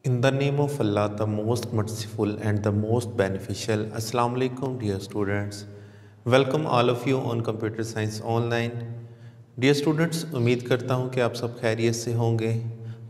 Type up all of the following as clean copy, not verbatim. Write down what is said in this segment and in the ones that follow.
In the name of Allah, the most merciful and the most beneficial. Assalamu alaikum, dear students. Welcome all of you on Computer Science Online. Dear students, उम्मीद करता हूँ कि आप सब खैरियत से होंगे।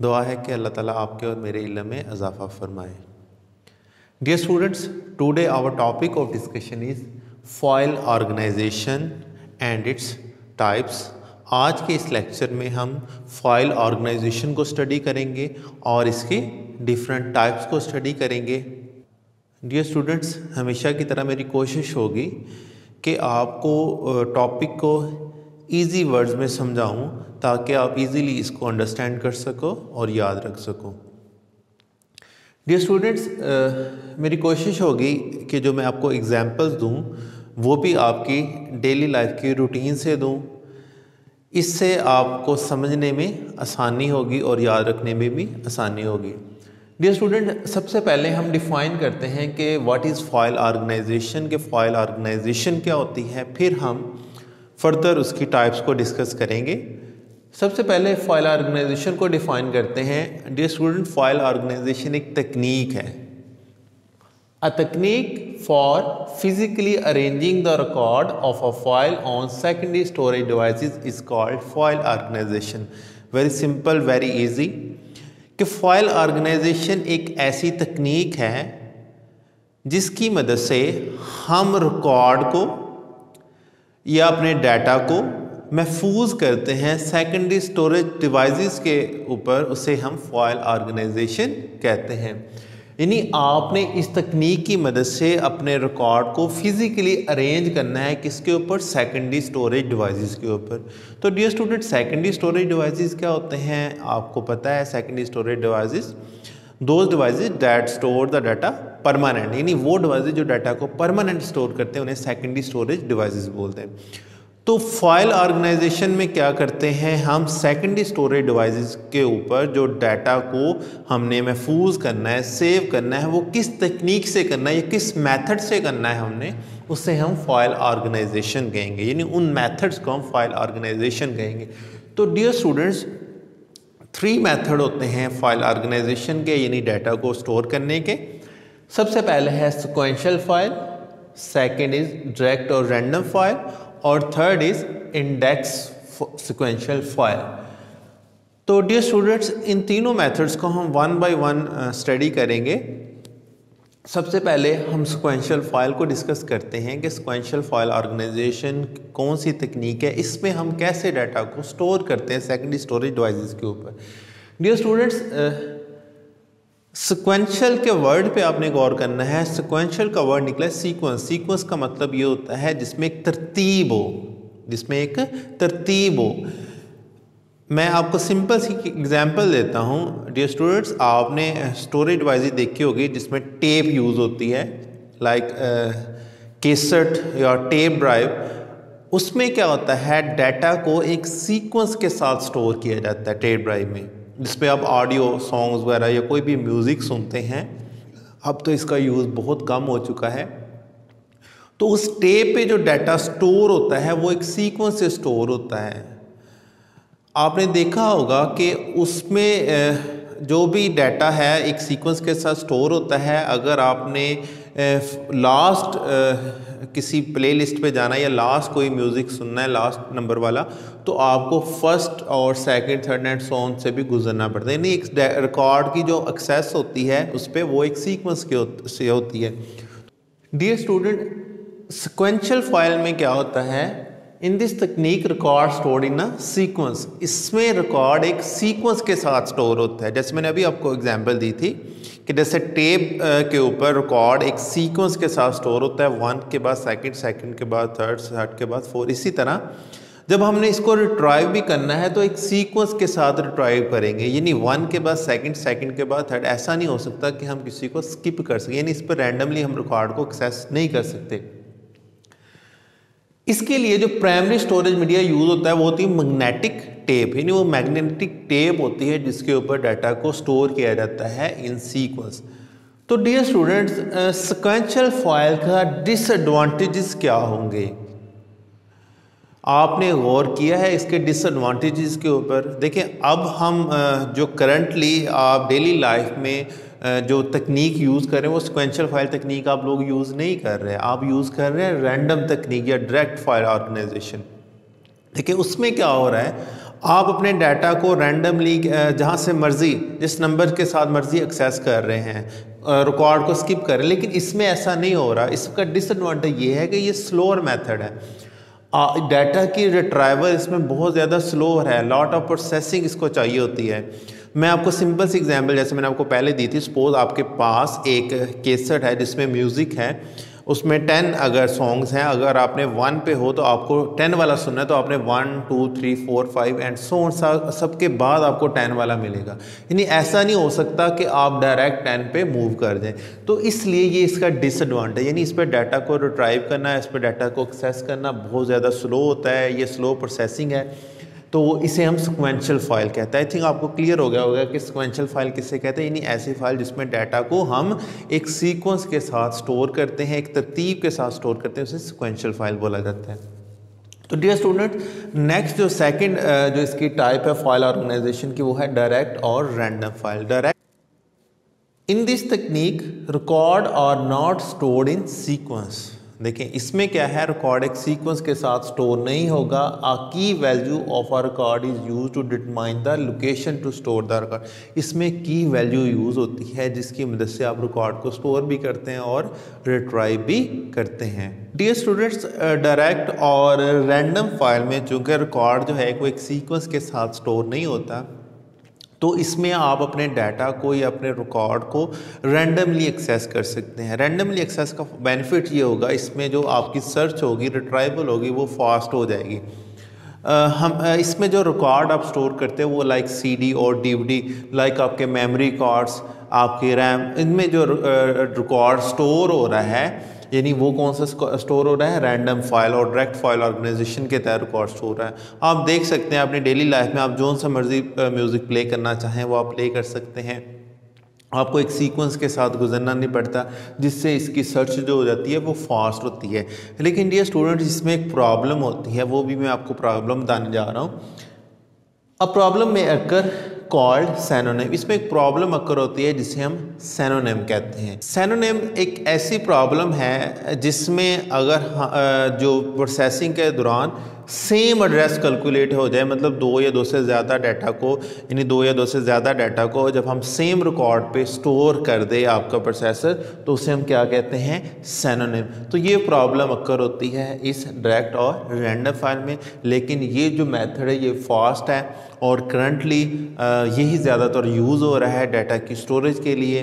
दुआ है कि अल्लाह ताला आपके और मेरे इल्म में इजाफ़ा फरमाए। Dear students, today our topic of discussion is foil organization and its types. आज के इस लेक्चर में हम फॉइल ऑर्गेनाइजेशन को स्टडी करेंगे और इसके डिफरेंट टाइप्स को स्टडी करेंगे। डियर स्टूडेंट्स, हमेशा की तरह मेरी कोशिश होगी कि आपको टॉपिक को इजी वर्ड्स में समझाऊं ताकि आप इजीली इसको अंडरस्टैंड कर सको और याद रख सको। डियर स्टूडेंट्स, मेरी कोशिश होगी कि जो मैं आपको एग्जांपल्स दूं वो भी आपकी डेली लाइफ की रूटीन से दूं। इससे आपको समझने में आसानी होगी और याद रखने में भी आसानी होगी। डियर स्टूडेंट, सबसे पहले हम डिफ़ाइन करते हैं कि व्हाट इज़ फॉइल ऑर्गेनाइजेशन, के फॉइल ऑर्गेनाइजेशन क्या होती है, फिर हम फर्दर उसकी टाइप्स को डिस्कस करेंगे। सबसे पहले फॉइल ऑर्गेनाइजेशन को डिफ़ाइन करते हैं। डियर स्टूडेंट, फॉइल ऑर्गेनाइजेशन एक तकनीक है, a technique for physically arranging the record of a file on secondary storage devices is called file organization. Very simple, very easy. कि फाइल ऑर्गेनाइजेशन एक ऐसी तकनीक है जिसकी मदद से हम रिकॉर्ड को या अपने डाटा को महफूज करते हैं सेकेंडरी स्टोरेज डिवाइसेस के ऊपर। उसे हम फाइल ऑर्गेनाइजेशन कहते हैं। यानी आपने इस तकनीक की मदद से अपने रिकॉर्ड को फिज़िकली अरेंज करना है किसके ऊपर, सेकेंडरी स्टोरेज डिवाइसेस के ऊपर। तो dear student, secondary storage devices क्या होते हैं आपको पता है। Secondary storage devices those devices that store the data permanent, यानी वो डिवाइसेस जो डाटा को परमानेंट स्टोर करते हैं उन्हें सेकेंडरी स्टोरेज डिवाइसेस बोलते हैं। तो फाइल ऑर्गेनाइजेशन में क्या करते हैं, हम सेकेंडरी स्टोरेज डिवाइसेस के ऊपर जो डाटा को हमने महफूज करना है, सेव करना है, वो किस तकनीक से करना है या किस मेथड से करना है हमने, उससे हम फाइल ऑर्गेनाइजेशन कहेंगे। यानी उन मेथड्स को हम फाइल ऑर्गेनाइजेशन कहेंगे। तो डियर स्टूडेंट्स, 3 मेथड होते हैं फाइल ऑर्गेनाइजेशन के, यानी डाटा को स्टोर करने के। सबसे पहले है sequential file, second is direct और रैंडम फाइल, और third is index sequential file. तो डियर स्टूडेंट्स, इन तीनों मेथड्स को हम वन बाय वन स्टडी करेंगे। सबसे पहले हम सिक्वेंशियल फाइल को डिस्कस करते हैं कि सिक्वेंशियल फाइल ऑर्गेनाइजेशन कौन सी तकनीक है, इसमें हम कैसे डाटा को स्टोर करते हैं सेकेंडरी स्टोरेज डिवाइसेस के ऊपर। डियर स्टूडेंट्स, सिक्वेंशियल के वर्ड पे आपने गौर करना है। सिक्वेंशियल का वर्ड निकला है सीक्वेंस। सीक्वेंस का मतलब ये होता है जिसमें एक तरतीब हो, जिसमें एक तरतीब हो। मैं आपको सिंपल सी एग्जांपल देता हूँ। डियर स्टूडेंट्स, आपने स्टोरेज डिवाइस देखी होगी जिसमें टेप यूज़ होती है, लाइक कैसेट या टेप ड्राइव। उसमें क्या होता है, डाटा को एक सीक्वेंस के साथ स्टोर किया जाता है टेप ड्राइव में, जिसपे आप ऑडियो सॉन्ग्स वगैरह या कोई भी म्यूज़िक सुनते हैं। अब तो इसका यूज़ बहुत कम हो चुका है। तो उस टेप पे जो डाटा स्टोर होता है वो एक सीक्वेंस से स्टोर होता है। आपने देखा होगा कि उसमें जो भी डाटा है एक सीक्वेंस के साथ स्टोर होता है। अगर आपने लास्ट किसी प्लेलिस्ट पे जाना है या लास्ट कोई म्यूज़िक सुनना है, लास्ट नंबर वाला, तो आपको फर्स्ट और second, third and so on से भी गुजरना पड़ता है। यानी एक रिकॉर्ड की जो एक्सेस होती है उस पर वो एक सीक्वेंस से होती है। डियर स्टूडेंट, सिक्वेंशियल फाइल में क्या होता है, इन दिस तकनीक record stored in a sequence. इसमें रिकॉर्ड एक सीक्वेंस के साथ स्टोर होता है। जैसे मैंने अभी आपको एग्जांपल दी थी कि जैसे टेप के ऊपर रिकॉर्ड एक सीक्वेंस के साथ स्टोर होता है, 1 के बाद सेकंड, सेकंड के बाद थर्ड, थर्ड के बाद 4। इसी तरह जब हमने इसको रिट्राइव भी करना है तो एक सीक्वेंस के साथ रिट्राइव करेंगे, यानी 1 के बाद सेकंड, सेकंड के बाद थर्ड। ऐसा नहीं हो सकता कि हम किसी को स्किप कर सकें, यानी इस पर रैंडमली हम रिकॉर्ड को एक्सेस नहीं कर सकते। इसके लिए जो प्राइमरी स्टोरेज मीडिया यूज होता है वो होती है मैग्नेटिक टेप, यानी वो मैग्नेटिक टेप होती है जिसके ऊपर डाटा को स्टोर किया जाता है इन सीक्वेंस। तो डियर स्टूडेंट्स, सिक्वेंशियल फाइल का डिसएडवांटेजेस क्या होंगे आपने गौर किया है इसके डिसएडवांटेजेस के ऊपर? देखिए, अब हम जो करंटली आप डेली लाइफ में जो तकनीक यूज़ कर रहे हैं वो सिक्वेंशियल फाइल तकनीक आप लोग यूज़ नहीं कर रहे हैं, आप यूज़ कर रहे हैं रैंडम तकनीक या डायरेक्ट फाइल ऑर्गेनाइजेशन। देखिए, उसमें क्या हो रहा है, आप अपने डाटा को रैंडमली जहाँ से मर्ज़ी जिस नंबर के साथ मर्ज़ी एक्सेस कर रहे हैं, रिकॉर्ड को स्किप कर रहे हैं, लेकिन इसमें ऐसा नहीं हो रहा। इसका डिसएडवांटेज ये है कि ये स्लोअर मेथड है, डाटा की रिट्राइवल इसमें बहुत ज़्यादा स्लो है, लॉट ऑफ प्रोसेसिंग इसको चाहिए होती है। मैं आपको सिंपल सी एग्जांपल जैसे मैंने आपको पहले दी थी, सपोज आपके पास एक कैसेट है जिसमें म्यूज़िक है, उसमें 10 अगर सॉन्ग्स हैं, अगर आपने 1 पे हो तो आपको 10 वाला सुनना है, तो आपने 1 2 3 4 5 एंड सो सबके बाद आपको 10 वाला मिलेगा। यानी ऐसा नहीं हो सकता कि आप डायरेक्ट 10 पे मूव कर जाएं। तो इसलिए ये इसका डिसएडवांटेज, यानी इस पर डाटा को रिट्राइव करना, इस पर डाटा को एक्सेस करना बहुत ज़्यादा स्लो होता है, ये स्लो प्रोसेसिंग है, तो इसे हम सिक्वेंशियल फाइल कहते हैं। आई थिंक आपको क्लियर हो गया होगा कि सिक्वेंशियल फाइल किससे कहते हैं, यानी ऐसी फाइल जिसमें डाटा को हम एक सीक्वेंस के साथ स्टोर करते हैं, एक तरतीब के साथ स्टोर करते हैं, उसे सिक्वेंशियल फाइल बोला जाता है। तो डियर स्टूडेंट, नेक्स्ट जो सेकंड जो इसकी टाइप है फाइल ऑर्गेनाइजेशन की, वो है डायरेक्ट और random file. Direct in this technique record are not stored in sequence. देखें, इसमें क्या है, रिकॉर्ड एक सीक्वेंस के साथ स्टोर नहीं होगा। A key value of a record is use to determine the location to store the record. इसमें की वैल्यू यूज़ होती है जिसकी मदद से आप रिकॉर्ड को स्टोर भी करते हैं और रिट्राइव भी करते हैं। डियर स्टूडेंट्स, डायरेक्ट और रैंडम फाइल में चूँकि रिकॉर्ड जो है वो एक सीक्वेंस के साथ स्टोर नहीं होता, तो इसमें आप अपने डाटा को या अपने रिकॉर्ड को रैंडमली एक्सेस कर सकते हैं। रैंडमली एक्सेस का बेनिफिट ये होगा, इसमें जो आपकी सर्च होगी, रिट्राइवल होगी, वो फास्ट हो जाएगी। हम इसमें जो रिकॉर्ड आप स्टोर करते हैं वो लाइक सीडी और डीवीडी, लाइक आपके मेमोरी कार्ड्स, आपके रैम, इनमें जो रिकॉर्ड स्टोर हो रहा है, यानी वो कौन सा स्टोर हो रहा है, रैंडम फाइल और डायरेक्ट फाइल ऑर्गेनाइजेशन के तहत रिकॉर्ड स्टोर हो रहा है। आप देख सकते हैं अपनी डेली लाइफ में आप जो सा मर्जी म्यूज़िक प्ले करना चाहें वो आप प्ले कर सकते हैं। आपको एक सीक्वेंस के साथ गुजरना नहीं पड़ता, जिससे इसकी सर्च जो हो जाती है वो फास्ट होती है। लेकिन डियर स्टूडेंट्स, इसमें एक प्रॉब्लम होती है, वो भी मैं आपको प्रॉब्लम बताने जा रहा हूँ। अब प्रॉब्लम में अकर कॉल्ड सैनोनिम, इसमें एक प्रॉब्लम अकर होती है जिसे हम सैनोनिम कहते हैं। सैनोनिम एक ऐसी प्रॉब्लम है जिसमें अगर जो प्रोसेसिंग के दौरान सेम एड्रेस कैलकुलेट हो जाए, मतलब दो या दो से ज़्यादा डाटा को, यानी दो या दो से ज़्यादा डाटा को जब हम सेम रिकॉर्ड पे स्टोर कर दे आपका प्रोसेसर, तो उसे हम क्या कहते हैं, सैनोनिम। तो ये प्रॉब्लम अकर होती है इस डायरेक्ट और रैंडम फाइल में। लेकिन ये जो मेथड है ये फास्ट है और करंटली यही ज़्यादातर यूज़ हो रहा है डाटा की स्टोरेज के लिए।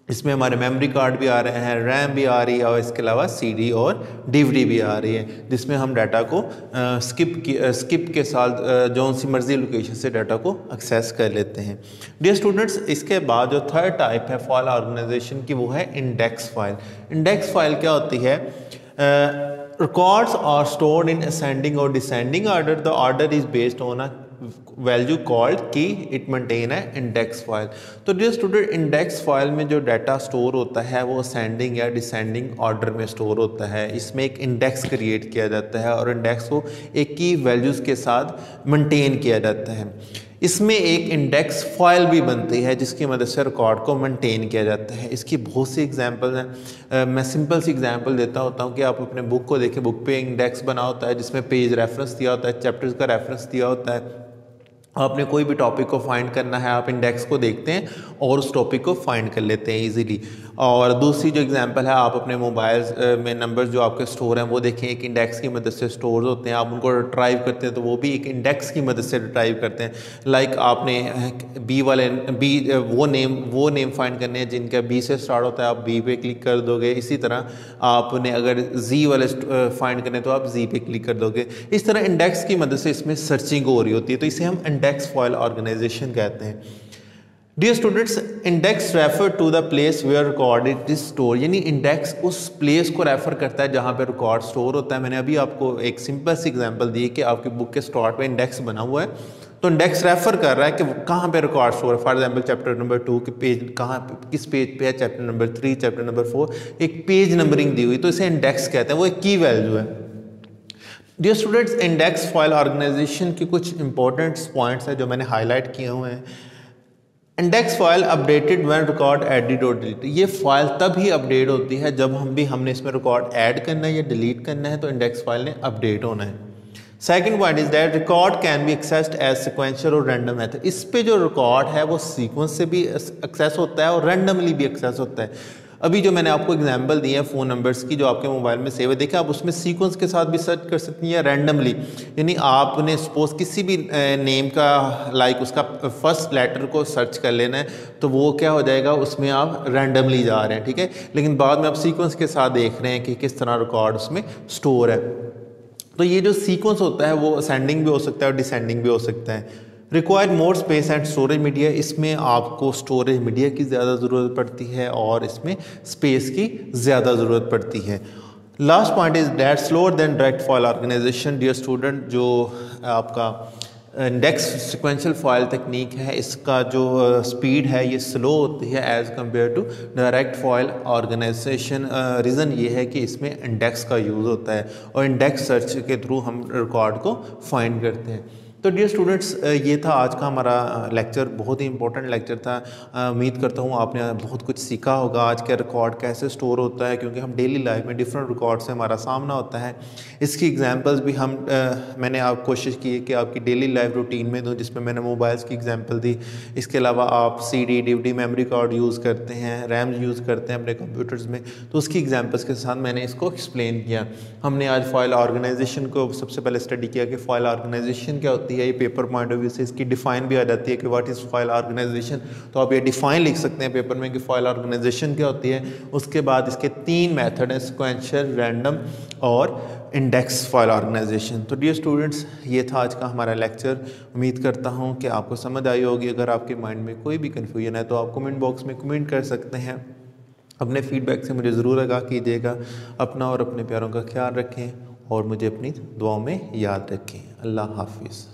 इसमें हमारे मेमोरी कार्ड भी आ रहे हैं, रैम भी आ रही है और इसके अलावा सीडी और डीवीडी भी आ रही है, जिसमें हम डाटा को स्किप के साथ जो सी मर्जी लोकेशन से डाटा को एक्सेस कर लेते हैं। डियर स्टूडेंट्स, इसके बाद जो थर्ड टाइप है फाइल ऑर्गेनाइजेशन की, वो है इंडेक्स फाइल। इंडेक्स फाइल क्या होती है, records are stored in ascending और descending order. The order is based on a value called key, it maintain है इंडेक्स फाइल। तो डियर स्टूडेंट, इंडेक्स फाइल में जो डाटा स्टोर होता है वो असेंडिंग या डिसेंडिंग ऑर्डर में स्टोर होता है। इसमें एक इंडेक्स क्रिएट किया जाता है और इंडेक्स को एक की वैल्यूज़ के साथ मेंटेन किया जाता है। इसमें एक इंडेक्स फाइल भी बनती है जिसकी मदद से रिकॉर्ड को मेंटेन किया जाता है। इसकी बहुत सी एग्जांपल हैं। मैं सिंपल सी एग्जांपल देता होता हूँ कि आप अपने बुक को देखें, बुक पे इंडेक्स बना होता है जिसमें पेज रेफरेंस दिया होता है, चैप्टर्स का रेफरेंस दिया होता है। आपने कोई भी टॉपिक को फाइंड करना है, आप इंडेक्स को देखते हैं और उस टॉपिक को फाइंड कर लेते हैं इजीली। और दूसरी जो एग्जांपल है, आप अपने मोबाइल में नंबर्स जो आपके स्टोर हैं वो देखें, एक इंडेक्स की मदद से स्टोर होते हैं। आप उनको रिट्राइव करते हैं तो वो भी एक इंडेक्स की मदद से रिट्राइव करते हैं। लाइक आपने वो नेम फाइंड करने हैं जिनका बी से स्टार्ट होता है, आप बी पे क्लिक कर दोगे। इसी तरह आपने अगर जी वाले फाइंड करने तो आप जी पे क्लिक कर दोगे। इस तरह इंडेक्स की मदद से इसमें सर्चिंग हो रही होती है, तो इसे हम इंडेक्स फाइल ऑर्गेनाइजेशन कहते हैं। Dear students, index refer to the place where record is store, यानी इंडेक्स उस प्लेस को रेफर करता है जहां पे रिकॉर्ड स्टोर होता है। मैंने अभी आपको एक सिंपल सी एग्जांपल दी कि आपकी बुक के स्टार्ट पे इंडेक्स बना हुआ है, तो इंडेक्स रेफर कर रहा है कि कहाँ पे रिकॉर्ड स्टोर है। फॉर एग्जांपल चैप्टर नंबर 2 के पेज कहाँ, किस पेज पे है, चैप्टर नंबर 3, चैप्टर नंबर 4, एक पेज नंबरिंग दी हुई, तो इसे इंडेक्स कहते हैं, वो एक की वैल्यू है। Dear students, index file organisation के कुछ इंपॉर्टेंट पॉइंट्स हैं जो मैंने हाईलाइट किए हुए हैं। Index file updated when record edit और डिलीट। ये फाइल तब ही अपडेट होती है जब हमने इसमें रिकॉर्ड ऐड करना है या डिलीट करना है, तो इंडेक्स फाइल ने अपडेट होना है। Second point is that record can be accessed as sequential और रैंडम मेथड। इस पे जो रिकॉर्ड है वो सीक्वेंस से भी एक्सेस होता है और रैंडमली भी एक्सेस होता है। अभी जो मैंने आपको एग्जांपल दिए हैं फ़ोन नंबर्स की जो आपके मोबाइल में सेव है, देखिए आप उसमें सीक्वेंस के साथ भी सर्च कर सकती हैं या रैंडमली, यानी आपने सपोज किसी भी नेम का लाइक उसका फर्स्ट लेटर को सर्च कर लेना है तो वो क्या हो जाएगा, उसमें आप रैंडमली जा रहे हैं, ठीक है, लेकिन बाद में आप सीक्वेंस के साथ देख रहे हैं कि किस तरह रिकॉर्ड उसमें स्टोर है। तो ये जो सीक्वेंस होता है वो असेंडिंग भी हो सकता है और डिसेंडिंग भी हो सकता है। Required more space and storage media, इसमें आपको स्टोरेज मीडिया की ज़्यादा ज़रूरत पड़ती है और इसमें स्पेस की ज़्यादा ज़रूरत पड़ती है। Last point is that slower than direct file organisation. Dear student, जो आपका इंडेक्स सिक्वेंशियल फाइल टेक्निक है, इसका जो स्पीड है ये स्लो होती है as compare to direct file organisation. Reason ये है कि इसमें इंडेक्स का यूज़ होता है और इंडेक्स सर्च के थ्रू हम रिकॉर्ड को फाइंड करते हैं। तो डियर स्टूडेंट्स, ये था आज का हमारा लेक्चर, बहुत ही इंपॉर्टेंट लेक्चर था। उम्मीद करता हूँ आपने बहुत कुछ सीखा होगा आज का रिकॉर्ड कैसे स्टोर होता है, क्योंकि हम डेली लाइफ में डिफरेंट रिकॉर्ड से हमारा सामना होता है। इसकी एग्जांपल्स भी मैंने आप कोशिश की है कि आपकी डेली लाइफ रूटीन में दूँ, जिसमें मैंने मोबाइल्स की एग्जांपल दी। इसके अलावा आप CD, DVD, memory card use करते हैं, रैम यूज़ करते हैं अपने कंप्यूटर्स में, तो उसकी एग्जांपल्स के साथ मैंने इसको एक्सप्लेन किया। हमने आज फाइल ऑर्गेनाइजेशन को सबसे पहले स्टडी किया कि फाइल ऑर्गेनाइजेशन क्या होती है। ये पेपर पॉइंट ऑफ व्यू से इसकी डिफाइन भी आ जाती है कि व्हाट इज़ फाइल ऑर्गेनाइजेशन, तो आप ये डिफाइन लिख सकते हैं पेपर में कि फाइल ऑर्गेनाइजेशन क्या होती है। उसके बाद इसके 3 मेथड हैं, सिक्वेंशियल, रैंडम और इंडेक्स फाइल ऑर्गेनाइजेशन। तो डियर स्टूडेंट्स, ये था आज का हमारा लेक्चर। उम्मीद करता हूँ कि आपको समझ आई होगी। अगर आपके माइंड में कोई भी कन्फ्यूजन है तो आप कमेंट बॉक्स में कमेंट कर सकते हैं। अपने फीडबैक से मुझे ज़रूर आगाह कीजिएगा। अपना और अपने प्यारों का ख्याल रखें और मुझे अपनी दुआओं में याद रखें। अल्लाह हाफिज़।